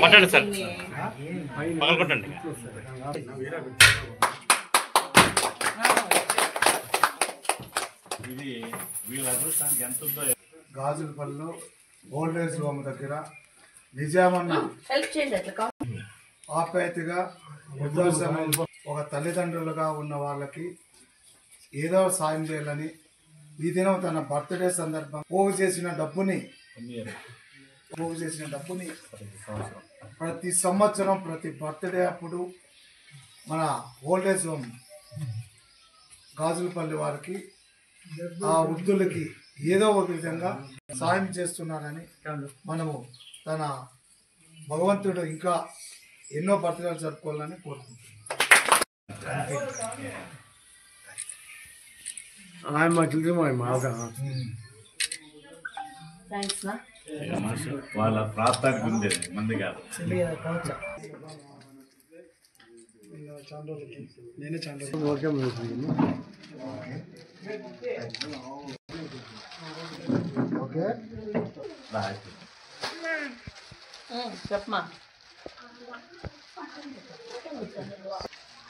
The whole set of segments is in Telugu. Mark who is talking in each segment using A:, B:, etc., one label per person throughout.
A: కొట్టండి సార్, పగల కొట్టండి. ఇది వీళ్ళ అదృష్టానికి ఎంత ఉందో.
B: గాజులపల్లిలో ఓల్డేజ్ హోమ్ దగ్గర నిజామన్న ఆప్యాయతగా వృద్ధాశ్రమంలో ఒక తల్లిదండ్రులుగా ఉన్న వాళ్ళకి ఏదో సాయం చేయాలని ఈ దినం తన బర్త్డే సందర్భం పోగు చేసిన డబ్బుని ప్రతి సంవత్సరం ప్రతి బర్త్డే అప్పుడు మన ఓల్డేజ్ హోమ్ గాజులపల్లి వారికి ఆ వృద్ధులకి ఏదో ఒక విధంగా సాయం చేస్తున్నారని మనము తన భగవంతుడు ఇంకా ఎన్నో బర్త్డేలు జరుపుకోవాలని కోరుకుంటున్నాం.
A: వాళ్ళ ప్రాంతానికి ఉంది మంది కాదు.
B: ఓకే
C: చెప్పమా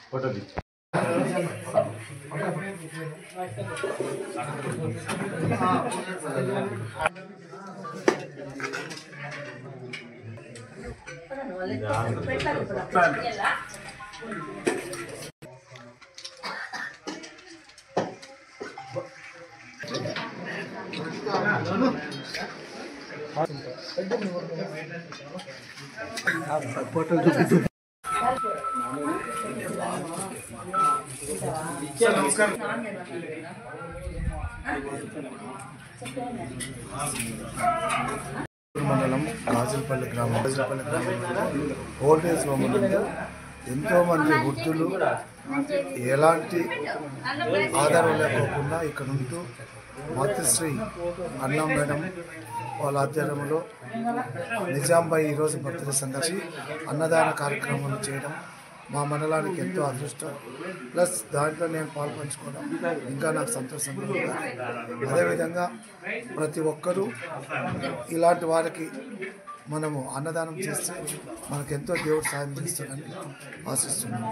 A: ఫోటో
B: మండలం గాజులపల్లి గ్రామంలో ఓల్డేజ్ హోమ్ నందు ఎంతోమంది వృద్ధులు ఎలాంటి ఆధారం లేకోకుండా ఇక్కడ ఉంటూ మాతృశ్రీ అన్నం మేడం వాళ్ళ ఆధ్వర్యంలో నిజాంబాయి ఈరోజు బర్త్డే సందర్శించి అన్నదాన కార్యక్రమాలు చేయడం మా మండలానికి ఎంతో అదృష్టం. ప్లస్ దాంట్లో నేను పాల్పంచుకోవడం ఇంకా నాకు సంతోషంగా ఉంది. అదేవిధంగా ప్రతి ఒక్కరూ ఇలాంటి వారికి మనము అన్నదానం చేస్తే మనకెంతో దేవుడు సాయం చేస్తాడని ఆశిస్తున్నాను.